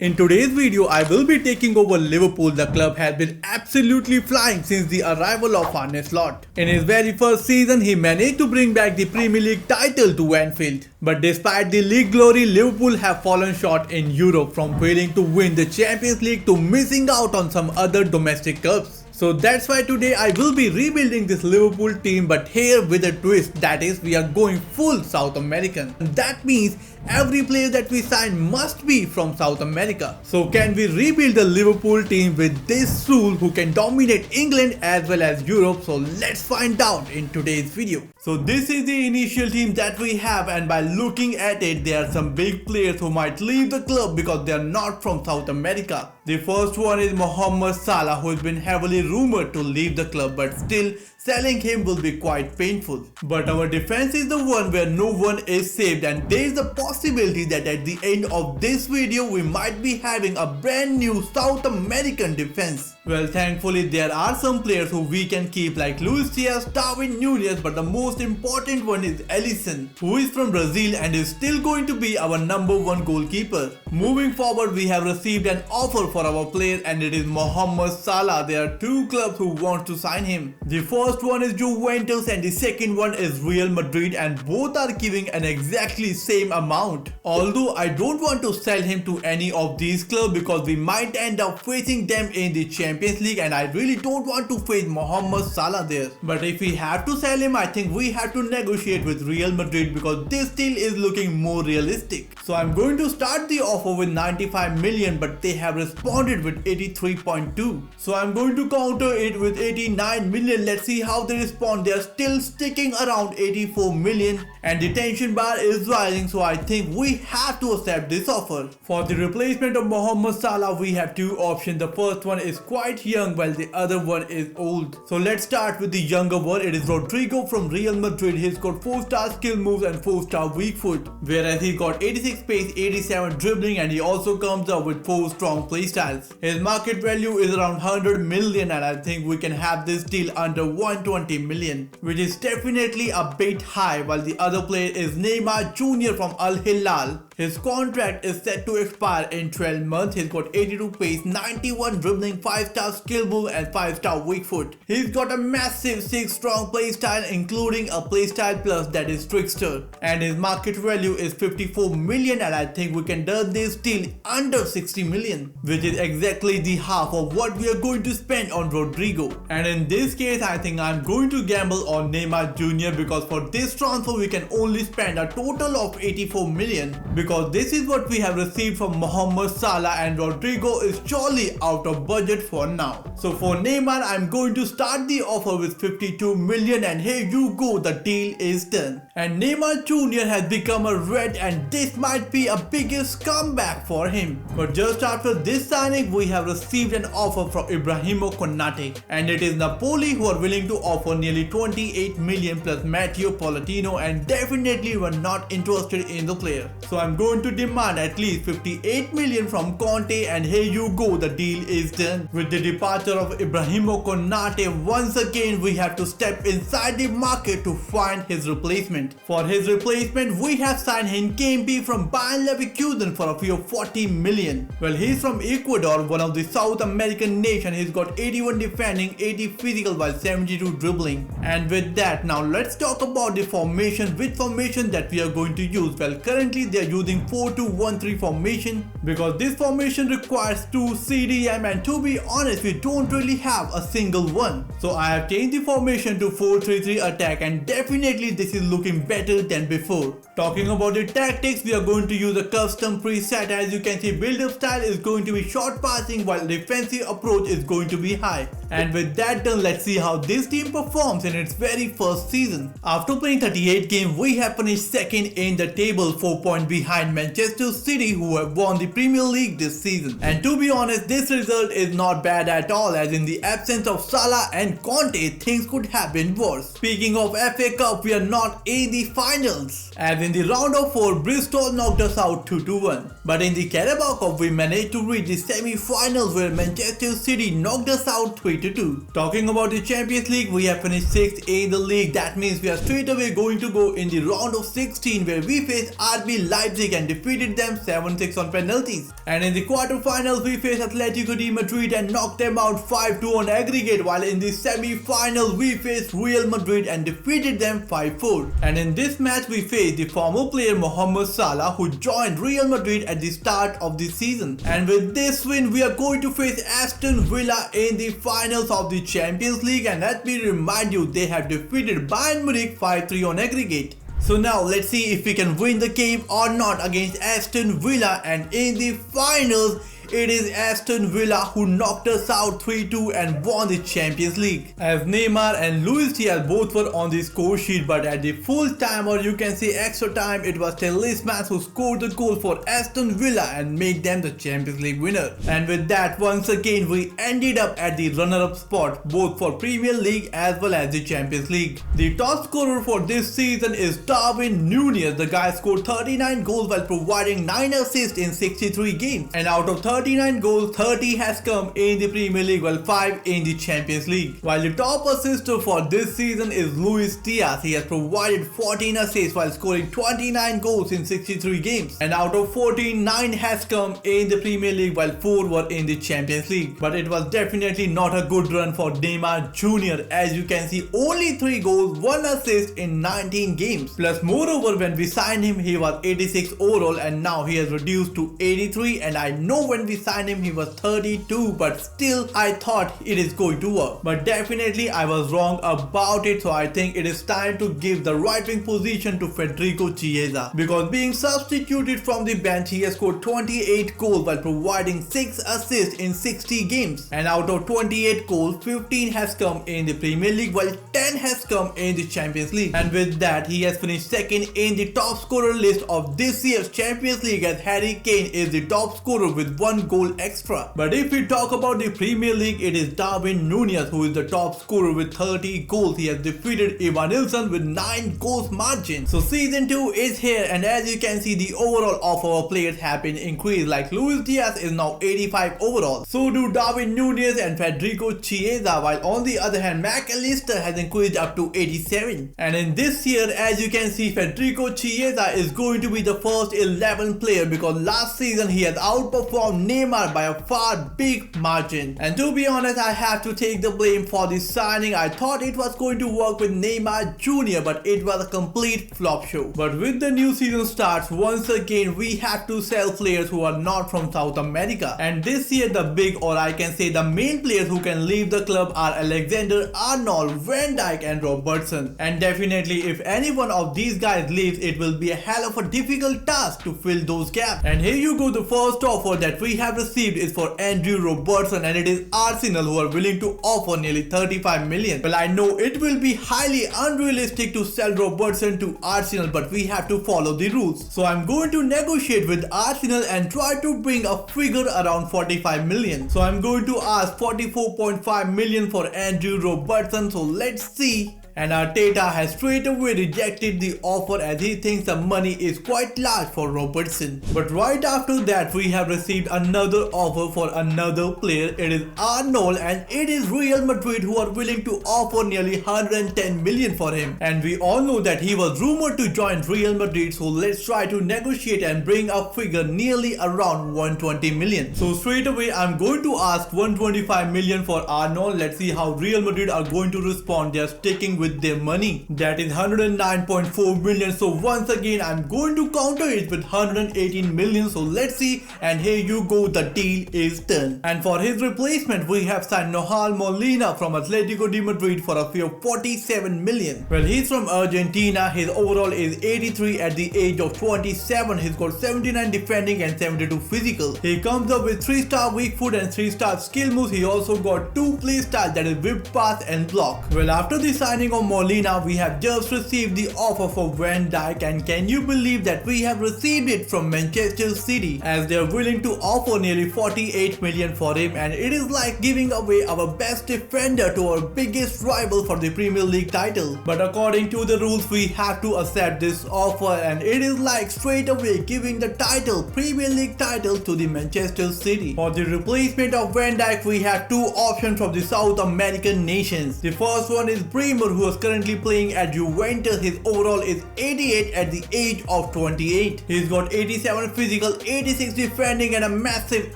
In today's video, I will be taking over Liverpool. The club has been absolutely flying since the arrival of Arnold. In his very first season, he managed to bring back the Premier League title to Anfield. But despite the league glory, Liverpool have fallen short in Europe, from failing to win the Champions League to missing out on some other domestic cups. So that's why today I will be rebuilding this Liverpool team, but here with a twist, that is, we are going full South American. That means every player that we sign must be from South America. So can we rebuild the Liverpool team with this rule who can dominate England as well as Europe? So let's find out in today's video. So this is the initial team that we have, and by looking at it, there are some big players who might leave the club because they are not from South America. The first one is Mohamed Salah, who has been heavily rumored to leave the club, but still selling him will be quite painful. But our defense is the one where no one is saved, and there is a possibility that at the end of this video we might be having a brand new South American defense. Well, thankfully there are some players who we can keep like Luis Suárez, Darwin Núñez, but the most important one is Alisson, who is from Brazil and is still going to be our #1 goalkeeper. Moving forward, we have received an offer for our player and it is Mohamed Salah. There are two clubs who want to sign him. The first one is Juventus and the second one is Real Madrid, and both are giving an exactly same amount. Although I don't want to sell him to any of these clubs because we might end up facing them in the Champions League, and I really don't want to face Mohamed Salah there. But if we have to sell him, I think we have to negotiate with Real Madrid because this deal is looking more realistic. So I'm going to start the offer with 95 million, but they have responded with 83.2. So I'm going to counter it with 89 million. Let's see how they respond. They are still sticking around 84 million and the tension bar is rising, so I think we have to accept this offer. For the replacement of Mohamed Salah, we have two options. The first one is quite young while the other one is old. So let's start with the younger one. It is Rodrigo from Real Madrid. He's got 4-star skill moves and 4-star weak foot, whereas he got 86 pace, 87 dribbling, and he also comes up with 4 strong playstyles. His market value is around 100 million, and I think we can have this deal under 120 million, which is definitely a bit high. While the other player is Neymar Jr from Al Hilal. His contract is set to expire in 12 months. He's got 82 pace, 91 dribbling, 5-star skill move and 5-star weak foot. He's got a massive 6 strong playstyle, including a playstyle plus that is trickster, and his market value is 54 million, and I think we can do this deal under 60 million, which is exactly the half of what we are going to spend on Rodrigo. And in this case, I think I'm going to gamble on Neymar Jr because for this transfer we can only spend a total of 84 million, because this is what we have received from Mohamed Salah and Rodrigo is surely out of budget for now. So for Neymar, I'm going to start the offer with 52 million, and here you go, the deal is done. And Neymar Jr has become a red, and this might be a biggest comeback for him. But just after this signing, we have received an offer from Ibrahimo Konate, and it is Napoli who are willing to offer nearly 28 million plus Matteo Pochettino, and definitely were not interested in the player. So I'm going to demand at least 58 million from Conte, and here you go, the deal is done. With the departure of Ibrahimo Konate, once again we have to step inside the market to find his replacement. For his replacement, we have signed Hinkembe from Bayern Leverkusen for a fee of 40 million. Well, he's from Ecuador, one of the South American nation. He's got 81 defending, 80 physical while 72 dribbling. And with that, now let's talk about the formation. Which formation that we are going to use? Well, currently they are using 4-2-1-3 formation because this formation requires 2 CDM, and to be honest, we don't really have a single one. So I have changed the formation to 4-3-3 attack, and definitely this is looking better than before. Talking about the tactics, we are going to use a custom preset. As you can see, build-up style is going to be short passing while defensive approach is going to be high. And with that done, let's see how this team performs in its very first season. After playing 38 games, we have finished second in the table, 4 points behind Manchester City, who have won the Premier League this season. And to be honest, this result is not bad at all, as in the absence of Salah and Conte, things could have been worse. Speaking of FA Cup, we are not in the finals, as in the round of 4, Bristol knocked us out 2-1. But in the Carabao Cup, we managed to reach the semi-finals where Manchester City knocked us out 3-2. Talking about the Champions League, we have finished 6th in the league. That means we are straight away going to go in the round of 16 where we face RB Leipzig Champions League and defeated them 7-6 on penalties. And in the quarterfinals we faced Atletico de Madrid and knocked them out 5-2 on aggregate, while in the semi-final we faced Real Madrid and defeated them 5-4. And in this match we faced the former player Mohamed Salah, who joined Real Madrid at the start of the season. And with this win we are going to face Aston Villa in the finals of the Champions League, and let me remind you, they have defeated Bayern Munich 5-3 on aggregate. So now let's see if we can win the game or not against Aston Villa. And in the finals it is Aston Villa who knocked us out 3-2 and won the Champions League, as Neymar and Luis Suárez both were on the score sheet, but at the full time, or you can say extra time, it was Talisman who scored the goal for Aston Villa and made them the Champions League winner. And with that, once again we ended up at the runner-up spot both for Premier League as well as the Champions League. The top scorer for this season is Darwin Núñez. The guy scored 39 goals while providing 9 assists in 63 games, and out of 39 goals, 30 has come in the Premier League while 5 in the Champions League. While the top assister for this season is Luis Diaz. He has provided 14 assists while scoring 29 goals in 63 games, and out of 14, 9 has come in the Premier League while 4 were in the Champions League. But it was definitely not a good run for Neymar Jr. As you can see, only 3 goals, 1 assist in 19 games. Plus moreover, when we signed him he was 86 overall, and now he has reduced to 83, and I know when we signed him he was 32, but still I thought it is going to work. But definitely I was wrong about it, so I think it is time to give the right wing position to Federico Chiesa, because being substituted from the bench he has scored 28 goals while providing 6 assists in 60 games, and out of 28 goals 15 has come in the Premier League while 10 has come in the Champions League. And with that he has finished second in the top scorer list of this year's Champions League, as Harry Kane is the top scorer with 1 goal extra. But if we talk about the Premier League, it is Darwin Núñez who is the top scorer with 30 goals. He has defeated Alisson with 9 goals margin. So season 2 is here, and as you can see the overall of our players have been increased. Like Luis Diaz is now 85 overall, so do Darwin Núñez and Federico Chiesa, while on the other hand Mac Allister has increased up to 87. And in this year, as you can see, Federico Chiesa is going to be the first 11 player, because last season he has outperformed Neymar by a far big margin. And to be honest, I have to take the blame for this signing. I thought it was going to work with Neymar Jr, but it was a complete flop show. But with the new season starts, once again we have to sell players who are not from South America. And this year the big, or I can say the main players who can leave the club are Alexander Arnold, Van Dijk and Robertson. And definitely if any one of these guys leaves, it will be a hell of a difficult task to fill those gaps. And here you go, the first offer that we have received is for Andrew Robertson, and it is Arsenal who are willing to offer nearly 35 million. Well, I know it will be highly unrealistic to sell Robertson to Arsenal, but we have to follow the rules. So I'm going to negotiate with Arsenal and try to bring a figure around 45 million. So I'm going to ask 44.5 million for Andrew Robertson. So let's see. And Arteta has straight away rejected the offer, as he thinks the money is quite large for Robertson. But right after that we have received another offer for another player. It is Arnold, and it is Real Madrid who are willing to offer nearly 110 million for him. And we all know that he was rumored to join Real Madrid, so let's try to negotiate and bring a figure nearly around 120 million. So straight away I'm going to ask 125 million for Arnold. Let's see how Real Madrid are going to respond. They are sticking with their money, that is 109.4 million. So once again I'm going to counter it with 118 million. So let's see, and here you go, the deal is done. And for his replacement we have signed Nahuel Molina from Atletico de Madrid for a fee of 47 million. Well, he's from Argentina. His overall is 83 at the age of 27. He's got 79 defending and 72 physical. He comes up with 3-star weak foot and 3-star skill moves. He also got 2 play styles, that is whip pass and block. Well, after the signing of Molina we have just received the offer for Van Dijk, and can you believe that we have received it from Manchester City, as they are willing to offer nearly 48 million for him. And it is like giving away our best defender to our biggest rival for the Premier League title. But according to the rules we have to accept this offer, and it is like straight away giving the title, Premier League title, to the Manchester City. For the replacement of Van Dijk we have 2 options from the South American nations. The first one is Bremer, who was currently playing at Juventus. His overall is 88 at the age of 28. He's got 87 physical, 86 defending and a massive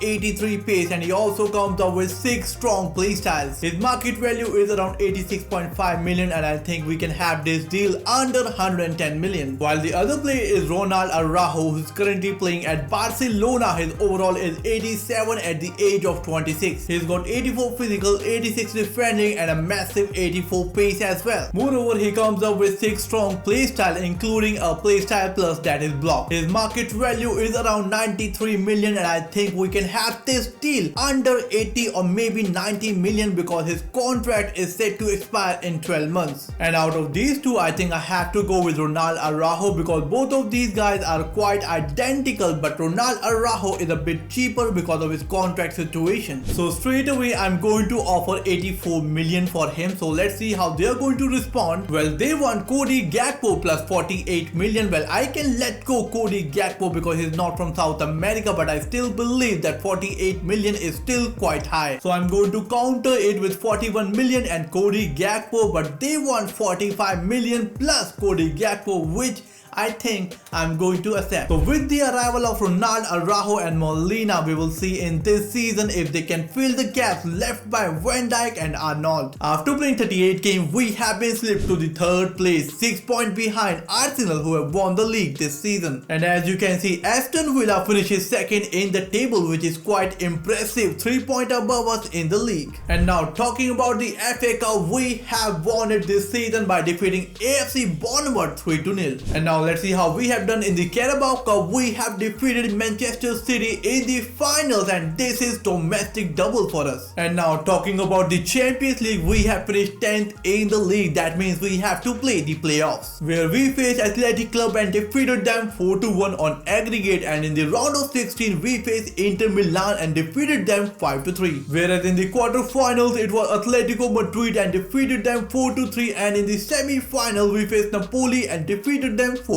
83 pace, and he also comes up with 6 strong playstyles. His market value is around 86.5 million, and I think we can have this deal under 110 million. While the other player is Ronald Araujo, who's currently playing at Barcelona. His overall is 87 at the age of 26. He's got 84 physical, 86 defending and a massive 84 pace as well. Moreover, he comes up with 6 strong playstyle, including a playstyle plus that is block. His market value is around 93 million, and I think we can have this deal under 80 or maybe 90 million because his contract is set to expire in 12 months. And out of these two, I think I have to go with Ronald Araujo because both of these guys are quite identical, but Ronald Araujo is a bit cheaper because of his contract situation. So straight away I'm going to offer 84 million for him. So let's see how they are going to respond. Well, they want Cody Gakpo plus 48 million. Well, I can let go Cody Gakpo because he's not from South America, but I still believe that 48 million is still quite high. So I'm going to counter it with 41 million and Cody Gakpo, but they want 45 million plus Cody Gakpo, which I think I'm going to accept. So with the arrival of Ronald Araujo and Molina, we will see in this season if they can fill the gaps left by Van Dijk and Arnold. After playing 38 games, we have been slipped to the 3rd place, 6 points behind Arsenal, who have won the league this season. And as you can see, Aston Villa finishes 2nd in the table, which is quite impressive, 3 points above us in the league. And now talking about the FA Cup, we have won it this season by defeating AFC Bournemouth 3-0. And now let's see how we have done in the Carabao Cup. We have defeated Manchester City in the finals, and this is domestic double for us. And now talking about the Champions League, we have finished 10th in the league. That means we have to play the playoffs, where we faced Athletic Club and defeated them 4-1 on aggregate, and in the round of 16 we faced Inter Milan and defeated them 5-3. Whereas in the quarterfinals it was Atletico Madrid and defeated them 4-3, and in the semi-final we faced Napoli and defeated them 4-3.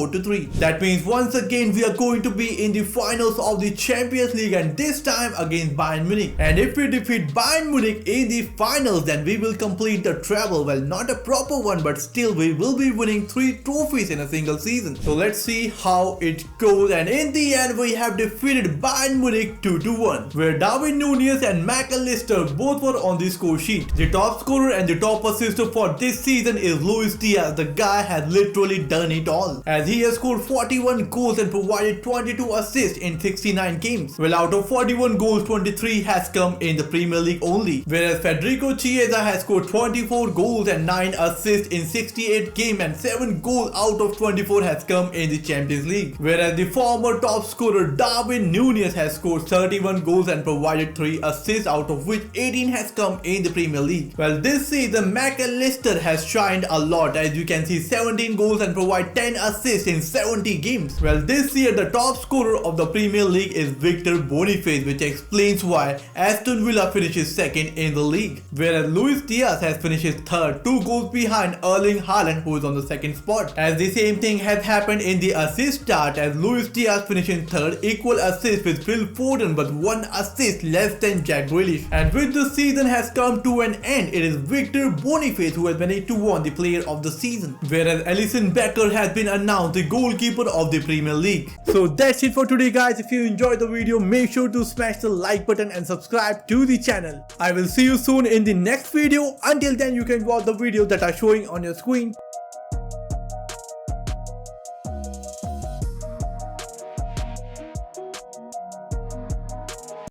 That means once again we are going to be in the finals of the Champions League, and this time against Bayern Munich. And if we defeat Bayern Munich in the finals, then we will complete the treble. Well, not a proper one, but still we will be winning 3 trophies in a single season. So let's see how it goes, and in the end we have defeated Bayern Munich 2-1, where Darwin Núñez and McAllister both were on the score sheet. The top scorer and the top assister for this season is Luis Diaz. The guy has literally done it all, as he has scored 41 goals and provided 22 assists in 69 games. Well, out of 41 goals, 23 has come in the Premier League only, whereas Federico Chiesa has scored 24 goals and 9 assists in 68 games, and 7 goals out of 24 has come in the Champions League. Whereas the former top scorer Darwin Núñez has scored 31 goals and provided 3 assists, out of which 18 has come in the Premier League. Well, this season McAllister has shined a lot, as you can see, 17 goals and provide 10 assists in 70 games. Well, this year the top scorer of the Premier League is Victor Boniface, which explains why Aston Villa finishes 2nd in the league, whereas Luis Diaz has finished 3rd, 2 goals behind Erling Haaland, who is on the 2nd spot. As the same thing has happened in the assist chart, as Luis Diaz finishing 3rd, equal assists with Phil Foden, but 1 assist less than Jack Grealish. And with the season has come to an end, it is Victor Boniface who has managed to win the player of the season, whereas Alisson Becker has been announced the goalkeeper of the Premier League. So that's it for today, guys. If you enjoyed the video, make sure to smash the like button and subscribe to the channel. I will see you soon in the next video. Until then, you can watch the videos that are showing on your screen.